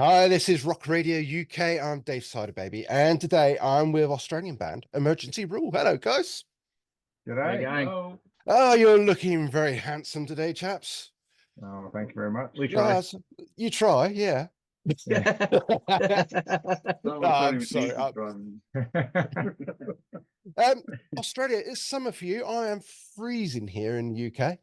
Hi, this is Rock Radio UK. I'm Dave Cyderbaby, and today I'm with Australian band Emergency Rule. Hello, guys. How you G'day. going? Hello. Oh, you're looking very handsome today, chaps. Oh, thank you very much. We try. Yes, you try, yeah. No, I'm sorry. driving. Australia is summer for you. I am freezing here in the UK.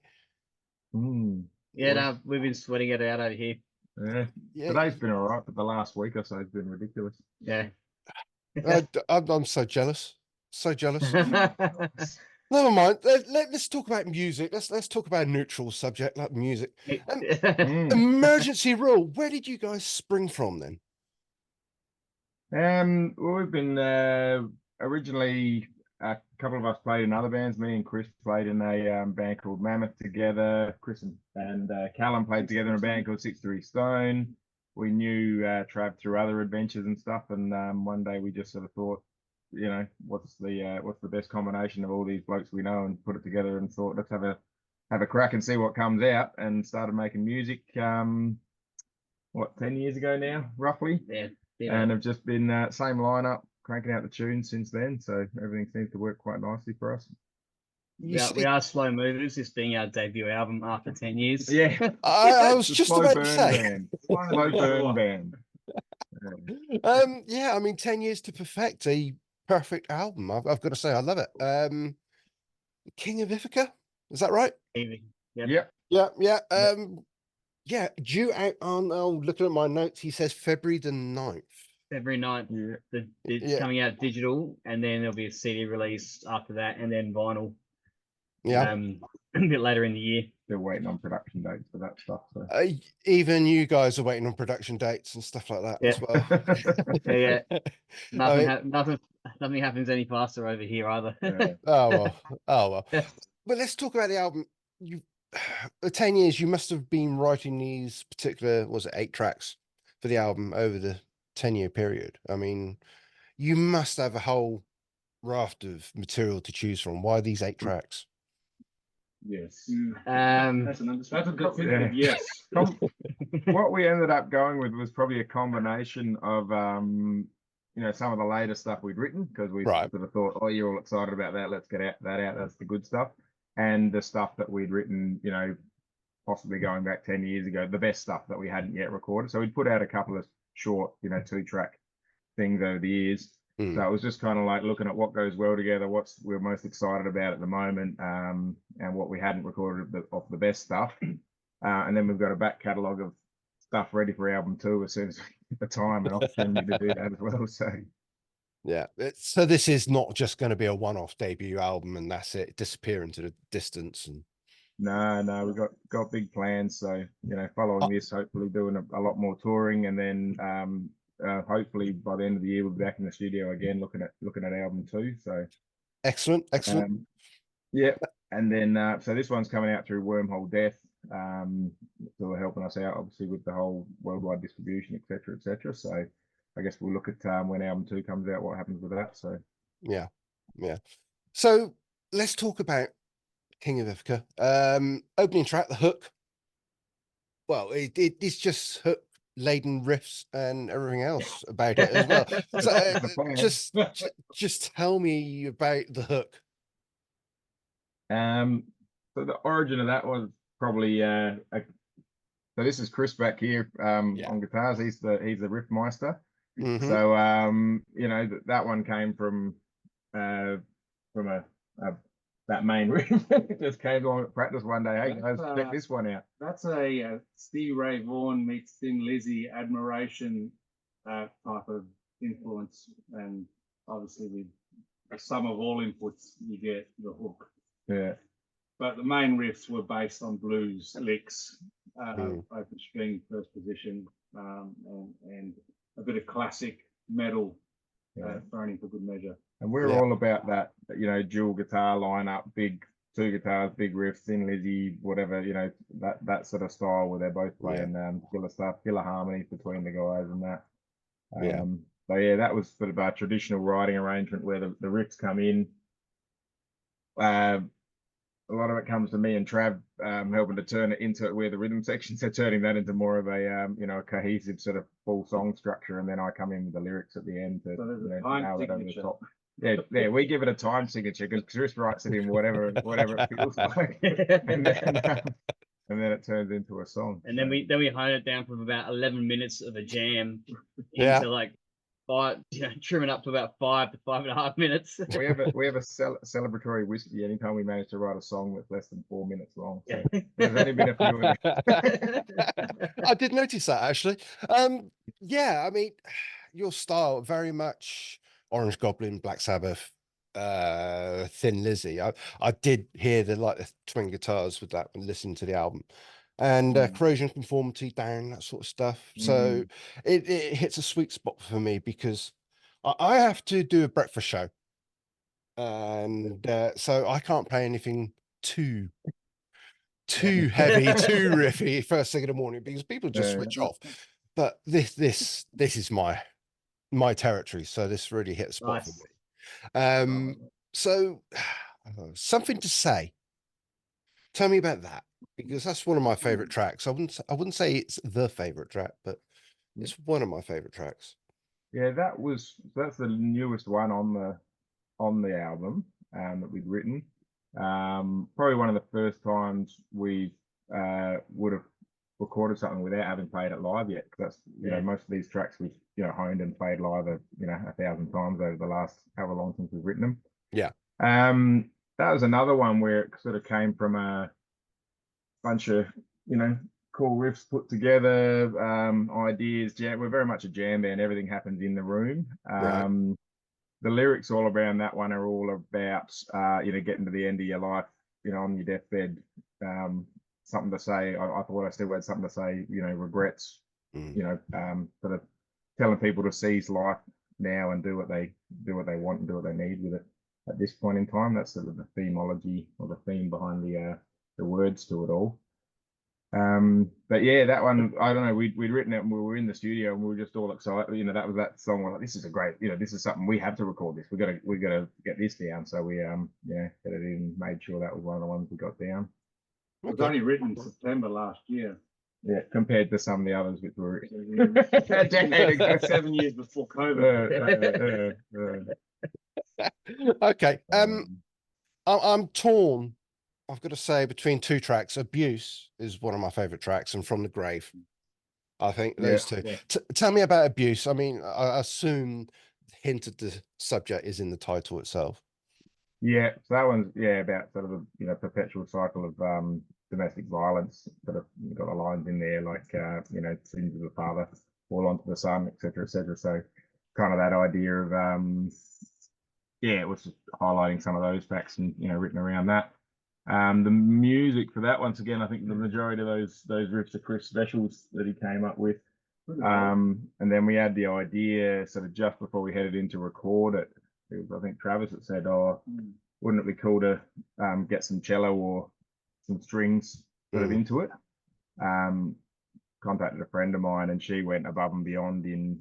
Yeah, no, we've been sweating it out over here. Yeah. Yeah, Today's been all right, but the last week or so has been ridiculous. Yeah. I'm so jealous. So jealous. Nice. Never mind. Let's talk about music. Let's talk about a neutral subject like music. Emergency Rule. Where did you guys spring from then? Well, we've been originally a couple of us played in other bands. Me and Chris played in a band called Mammoth together. Chris and Callum played together in a band called 6 3 Stone. We knew Trav through other adventures and stuff, and one day we just sort of thought, what's the best combination of all these blokes we know, and put it together and thought, let's have a crack and see what comes out, and started making music. 10 years ago now, roughly. Yeah. And have just been same lineup, cranking out the tunes since then. So everything seems to work quite nicely for us. We are slow movers, this being our debut album after 10 years. Yeah, I was It's a just slow about to burn say. band. Slow burn band. Yeah, I mean, 10 years to perfect a perfect album. I've got to say, I love it. King of Ithaca, is that right? Yep. Yep. Yeah. Yeah, due out on, looking at my notes, he says February the 9th. Every night, Yeah. it's coming out digital, and then there'll be a CD release after that, and then vinyl. Yeah. A bit later in the year. They're waiting on production dates for that stuff. So. Even you guys are waiting on production dates and stuff like that as well. Yeah. I Nothing happens any faster over here either. Yeah. Oh well. But let's talk about the album. You 10 years, you must have been writing these particular, was it 8 tracks for the album over the 10-year period? I mean, you must have a whole raft of material to choose from. Why these 8 tracks? Yes. That's an understatement. That's a definitive yes. What we ended up going with was probably a combination of some of the later stuff we'd written, because we Right. sort of thought, oh, you're all excited about that, let's get that out, that's the good stuff. And the stuff that we'd written, possibly going back 10 years ago, the best stuff that we hadn't yet recorded. So we'd put out a couple of short, 2-track things over the years. So it was just kind of like looking at what goes well together, we're most excited about at the moment, and what we hadn't recorded of the best stuff. And then we've got a back catalogue of stuff ready for album 2 as soon as we get the time and opportunity to do that as well. So yeah, so this is not just going to be a one-off debut album and that's it, disappear into the distance. And no, we've got big plans. So following this, hopefully doing a lot more touring, and then hopefully by the end of the year we'll be back in the studio again looking at album 2. So excellent. Yeah, and then so this one's coming out through Wormhole Death, so they're helping us out obviously with the whole worldwide distribution, etc. So I guess we'll look at when album 2 comes out, what happens with that. So yeah. So let's talk about King of Ithaca. Opening track, the hook. Well, it's just hook laden riffs and everything else about it as well. So just tell me about the hook. So the origin of that was probably so this is Chris back here on guitars. He's the riff meister. So that one came from that main riff. It just came along at practice one day. Hey guys, check this one out. That's a Stevie Ray Vaughan meets Thin Lizzy admiration type of influence, and obviously with the sum of all inputs you get the hook. Yeah. But the main riffs were based on blues licks, open string, first position, and a bit of classic metal thrown in for good measure. And we're all about that, dual guitar lineup, big 2 guitars, big riffs, Thin Lizzy, whatever, that sort of style where they're both playing killer stuff, killer harmonies between the guys and that. So that was sort of our traditional writing arrangement where the riffs come in. a lot of it comes to me and Trav helping to turn it into where the rhythm section, so turning that into more of a you know, a cohesive sort of full song structure, and then I come in with the lyrics at the end to So there's a you know, time nail it over the signature. top. Yeah, we give it a time signature because Chris writes it in whatever it feels like, and then it turns into a song. And then we hone it down from about 11 minutes of a jam Yeah. into like 5, trim it up to about 5 to 5.5 minutes. we have a celebratory whiskey anytime we manage to write a song that's less than 4 minutes long. So there's only been a few of them. I did notice that actually. Yeah, I mean, your style very much Orange Goblin, Black Sabbath, Thin Lizzy. I did hear the twin guitars with that when listening to the album, and corrosion conformity down, that sort of stuff. So it hits a sweet spot for me because I have to do a breakfast show, and so I can't play anything too heavy, too riffy first thing in the morning because people just switch off. But this is my territory, so this really hit a spot for me. So something to say. Tell me about that, because that's one of my favorite tracks. I wouldn't say it's the favorite track, but it's one of my favorite tracks. Yeah, that's the newest one on the album that we'd written. Probably one of the first times we would have recorded something without having played it live yet. That's you know, most of these tracks we've honed and played live 1,000 times over the last however long since we've written them. Yeah. That was another one where it sort of came from a bunch of cool riffs put together, ideas. We're very much a jam band. Everything happens in the room. Right. The lyrics all around that one are all about getting to the end of your life, on your deathbed. Something to say. I thought I still had something to say. Regrets. Sort of telling people to seize life now and do what they want and do what they need with it at this point in time. That's sort of the themology or the theme behind the words to it all. But yeah, that one, I don't know, we'd written it and we were in the studio and we were just all excited. That was that song. We're like, this is a great, this is something we have to record this. We gotta get this down. So we get it in, made sure that was one of the ones we got down. It was only written in September last year. Yeah, compared to some of the others which were a decade ago, 7 years before COVID. Okay. I'm torn. I've got to say between two tracks. Abuse is one of my favorite tracks, and From the Grave. I think those two. Yeah. Tell me about Abuse. I mean, I assume the hint of the subject is in the title itself. Yeah, so that one's about sort of a perpetual cycle of domestic violence. Sort of got the lines in there like sins of the father fall onto the son, etc., etc. So kind of that idea of it was just highlighting some of those facts and written around that. The music for that, once again, I think the majority of those riffs are Chris Specials that he came up with. And then we had the idea sort of just before we headed in to record it. It was, I think, Travis that said, "Oh, wouldn't it be cool to get some cello or some strings sort of into it?" Contacted a friend of mine, and she went above and beyond in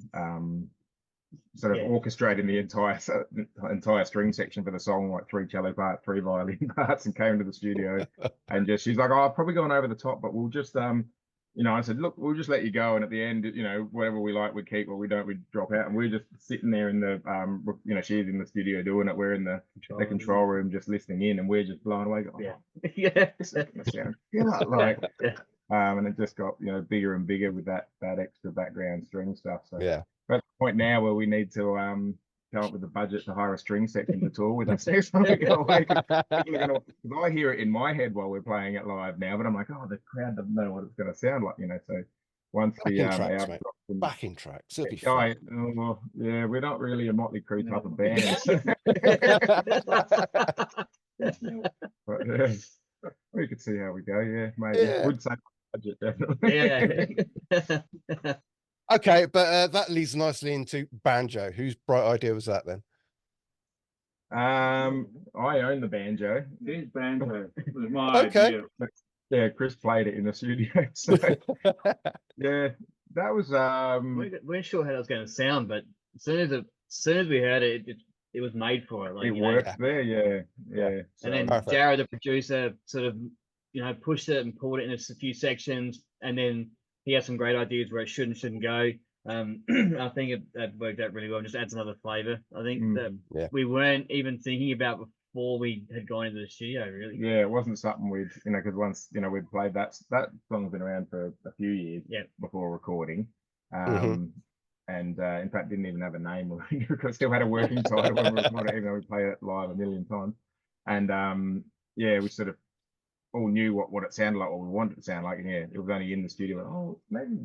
sort of orchestrating the entire string section for the song, like 3 cello parts, 3 violin parts, and came to the studio and she's like, "Oh, I've probably gone over the top, but we'll just I said, look, we'll just let you go, and at the end, whatever we like, we keep, what we don't, we drop out." And we're just sitting there in the she's in the studio doing it, we're in the control room just listening in, and we're just blown away. Going, this is gonna sound like and it just got bigger and bigger with that extra background string stuff. So yeah, we're at the point now where we need to come up with a budget to hire a string section to tour with us next time we go away. Because I hear it in my head while we're playing it live now, but I'm like, oh, the crowd doesn't know what it's going to sound like, So once backing tracks, mate. Backing tracks, it'll be fun. We're not really a Motley Crue type of band. But we could see how we go. Yeah, maybe. Yeah. Would say budget, definitely. Okay, but that leads nicely into banjo. Whose bright idea was that then? I own the banjo. His banjo was my idea. Yeah, Chris played it in the studio. So yeah, that was we weren't sure how it was going to sound, but as soon as we heard it, it was made for it. Like, It you know, worked there, yeah. and then Perfect. Jared, the producer, sort of, you know, pushed it and pulled it in a few sections, and then he had some great ideas where it shouldn't go. I think that worked out really well. Just adds another flavor. I think that we weren't even thinking about before we had gone into the studio, really. Yeah, it wasn't something we'd, you know, because once, you know, we'd played that song's been around for a few years before recording. And in fact, didn't even have a name or because still had a working title when we recorded it, even though we play it live a million times. And yeah, we sort of all knew what it sounded like, or we wanted it to sound like. And yeah, it was only in the studio. Oh, maybe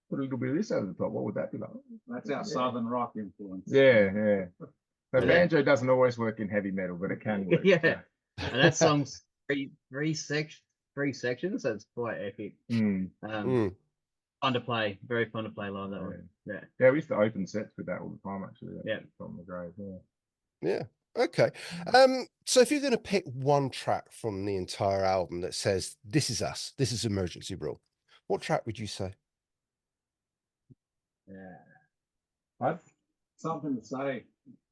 put a little bit of this over the top. What would that be like? That's our southern rock influence. Yeah. So banjo doesn't always work in heavy metal, but it can work. Yeah, so. And that song's three sections. So it's quite epic. Fun to play, very fun to play live. That one. Yeah, we used to open sets with that all the time, actually. From the grave. Yeah. Okay. So if you're going to pick one track from the entire album that says this is us, this is Emergency Rule, what track would you say? I'd something to say.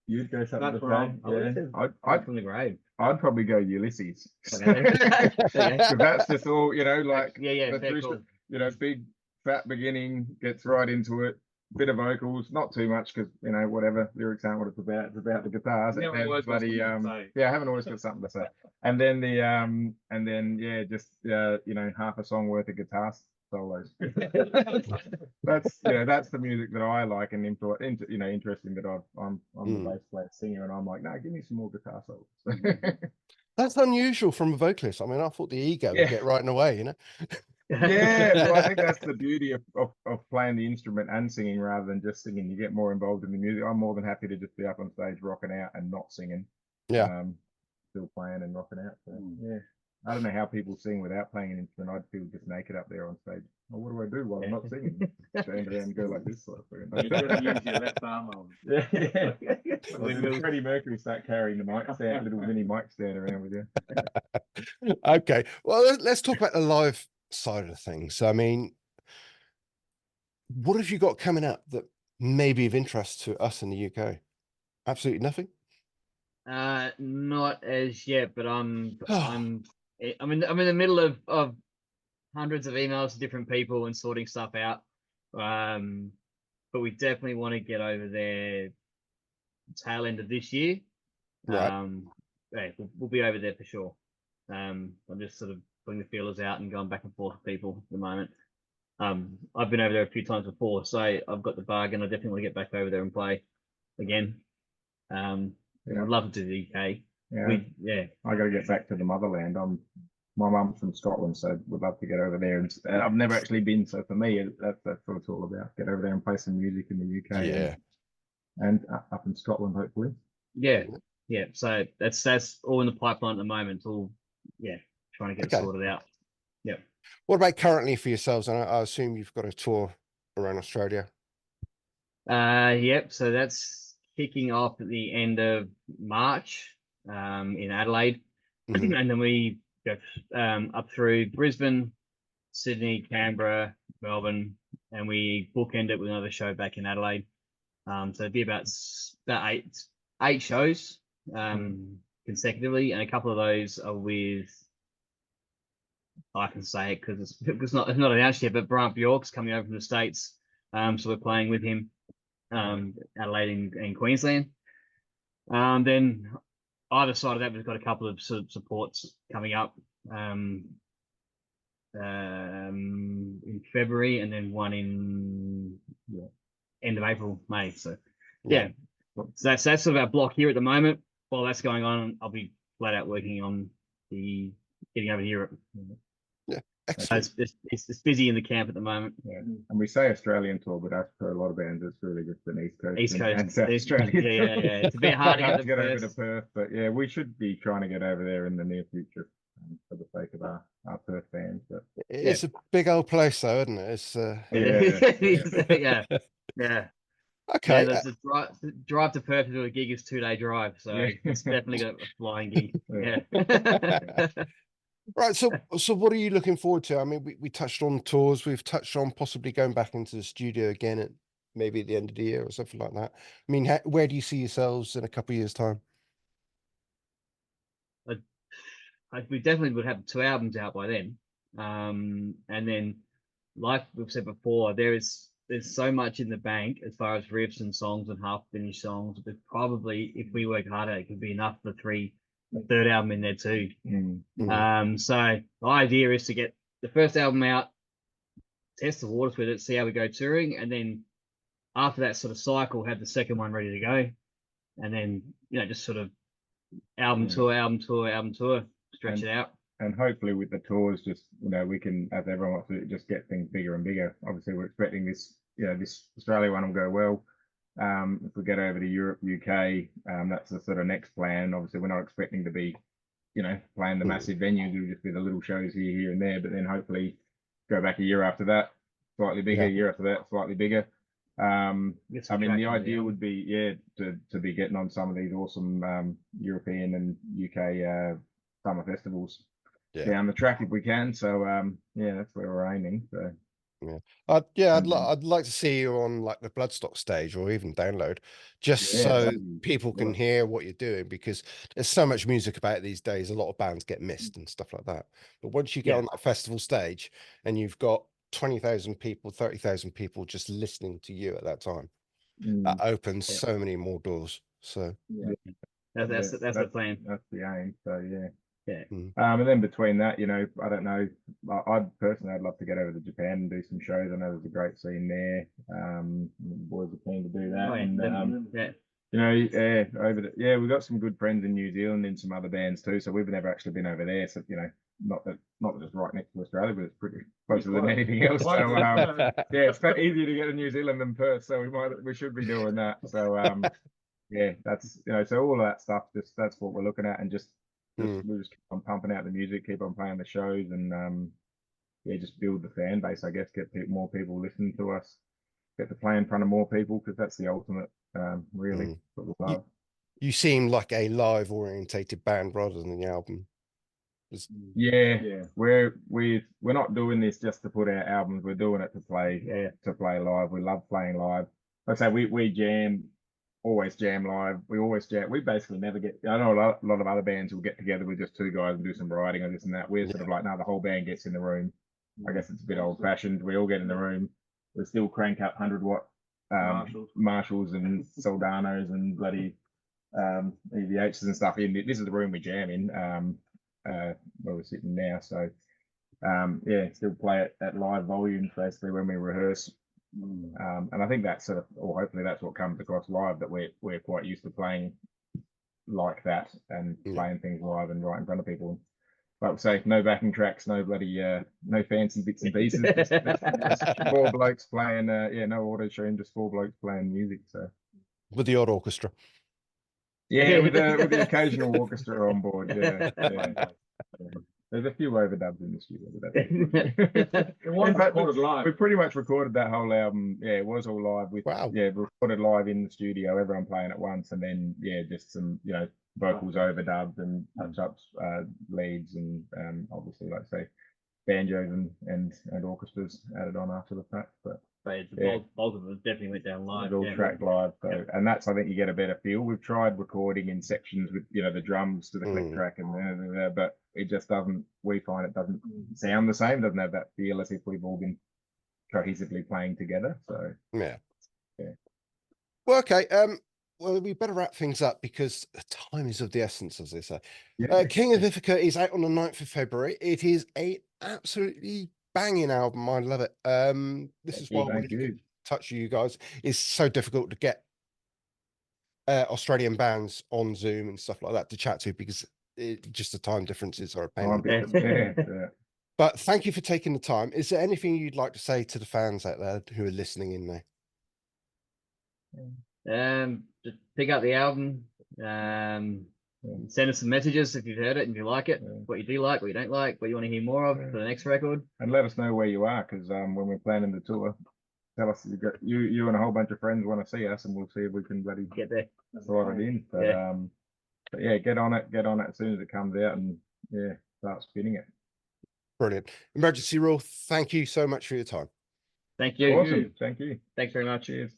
You'd go something That's to say. I'd from the grave. I'd probably go Ulysses. Okay. Because that's just all, you know, like cool. you know, big fat beginning, gets right into it. Bit of vocals, not too much because, you know, whatever, lyrics aren't what it's about. It's about the guitars. I haven't always got something to say. And then just you know, half a song worth of guitar solos. That's the music that I like and interesting that I'm the bass player singer and I'm like, no, give me some more guitar solos. That's unusual from a vocalist. I mean, I thought the ego would get right in the way, you know. Yeah, well, I think that's the beauty of playing the instrument and singing rather than just singing. You get more involved in the music. I'm more than happy to just be up on stage rocking out and not singing. Still playing and rocking out. So, I don't know how people sing without playing an instrument. I'd feel just naked up there on stage. Well, what do I do while I'm not singing? Stand around and go like this sort of thing. You gotta use your left arm on. When Freddie Mercury start carrying the mic stand, little mini mic stand around with you. Okay, well, let's talk about the live side of things. So, I mean, what have you got coming up that may be of interest to us in the UK? Absolutely nothing. Not as yet, but I'm in the middle of hundreds of emails to different people and sorting stuff out. But we definitely want to get over there tail end of this year. Right. We'll be over there for sure. I'm just sort of putting the feelers out and going back and forth with people at the moment. I've been over there a few times before, so I've got the bargain. I definitely want to get back over there and play again. I'd love to do the UK. I got to get back to the motherland. My mum's from Scotland, so would love to get over there. And I've never actually been, so for me, that's what it's all about. Get over there and play some music in the UK. Yeah. And up in Scotland, hopefully. Yeah. So that's all in the pipeline at the moment. It's all, trying to get it sorted out. Yeah. What about currently for yourselves? And I assume you've got a tour around Australia. Yep. So that's kicking off at the end of March in Adelaide. And then we go up through Brisbane, Sydney, Canberra, Melbourne, and we bookend it with another show back in Adelaide. So it'd be about eight shows consecutively, and a couple of those are with, I can say it because it's not announced yet, but Brant Bjork's coming over from the States. So we're playing with him, Adelaide and Queensland. Then either side of that, we've got a couple of sort of supports coming up in February, and then one in end of April, May. So so that's sort of our block here at the moment. While that's going on, I'll be flat out working on the getting over to Europe. Excellent. It's busy in the camp at the moment. And we say Australian tour, but for a lot of bands, it's really just an East Coast and South Australia. It's a bit hard to get over to Perth, but we should be trying to get over there in the near future for the sake of our Perth bands. But it's a big old place, though, isn't it? It's Okay. The drive to Perth to do a gig is 2-day drive, so it's definitely got a flying gig. Right, so what are you looking forward to? I mean, we touched on tours. We've touched on possibly going back into the studio again maybe at the end of the year or something like that. I mean, where do you see yourselves in a couple of years' time? We definitely would have 2 albums out by then. And then, like we've said before, there's so much in the bank as far as riffs and songs and half finished songs. But probably, if we work harder, it could be enough for a third album in there too. So the idea is to get the first album out, test the waters with it, see how we go touring, and then after that sort of cycle, have the second one ready to go, and then just sort of album tour, stretch it out. And hopefully with the tours, just we can, as everyone wants to, just get things bigger and bigger. Obviously, we're expecting this, this Australia one will go well. If we get over to Europe, UK, that's the sort of next plan. Obviously, we're not expecting to be, playing the massive venues. It'll just be the little shows here and there. But then hopefully go back a year after that, slightly bigger. Year after that, slightly bigger. I mean, the idea would be, to be getting on some of these awesome European and UK summer festivals down the track if we can. So that's where we're aiming. So I'd like to see you on like the Bloodstock stage or even Download, just so people can hear what you're doing, because there's so much music about these days. A lot of bands get missed and stuff like that. But once you get on that festival stage and you've got 20,000 people, 30,000 people just listening to you at that time, that opens so many more doors. So that's the plan. That's the aim. So yeah. And then between that, I don't know. I'd love to get over to Japan and do some shows. I know there's a great scene there. The boys are keen to do that. We've got some good friends in New Zealand in some other bands too. So we've never actually been over there. So not that it's right next to Australia, but it's pretty closer than anything else. So it's easier to get to New Zealand than Perth. So we should be doing that. So that's so all of that stuff. That's what we're looking at, and just we just keep on pumping out the music, keep on playing the shows, and just build the fan base. I guess get more people listening to us, get to play in front of more people, because that's the ultimate. Really, what we love. You seem like a live orientated band rather than the album. We're not doing this just to put out albums. We're doing it to play live. We love playing live. Like I say, we jam. Always jam live. We always jam. We basically never get. I know a lot of other bands will get together with just 2 guys and do some writing or this and that. We're sort of like, no, the whole band gets in the room. I guess it's a bit old fashioned. We all get in the room. We still crank up 100-watt Marshalls and Soldanos and bloody EVHs and stuff in. This is the room we jam in, where we're sitting now. So still play it at live volume basically when we rehearse. And I think that's sort of, or hopefully that's what comes across live, that we're quite used to playing like that and playing things live and right in front of people. Like we say, no backing tracks, no bloody no fancy bits and pieces. just 4 blokes playing no auto tune, just 4 blokes playing music. So with the odd orchestra. With the occasional orchestra on board. There's a few overdubs in the studio, but that's we pretty much recorded that whole album. It was all live with recorded live in the studio, everyone playing at once, and then just some vocals overdubbed and touch-ups, leads, and obviously, like I say, banjos and orchestras added on after the fact. But the bulk of it definitely went down live. It all tracked live, so and that's, I think, you get a better feel. We've tried recording in sections with the drums to the click track and but it just doesn't. We find it doesn't sound the same. Doesn't have that feel as if we've all been cohesively playing together. So Well, okay. Well, we better wrap things up because time is of the essence, as they say. King of Ithaca is out on the 9th of February. It is a absolutely banging album. I love it. This is why I wanted to get in touch with you guys. It's so difficult to get Australian bands on Zoom and stuff like that to chat to, because just the time differences are a pain. But thank you for taking the time. Is there anything you'd like to say to the fans out there who are listening in there? Just pick up the album. Send us some messages if you've heard it and you like it, what you do like, what you don't like, what you want to hear more of for the next record. And let us know where you are, because when we're planning the tour, tell us you and a whole bunch of friends want to see us, and we'll see if we can bloody get there, slide it in. But get on it as soon as it comes out, and start spinning it. Brilliant. Emergency Rule, thank you so much for your time. Thank you. Awesome. Thank you. Thanks very much. Cheers.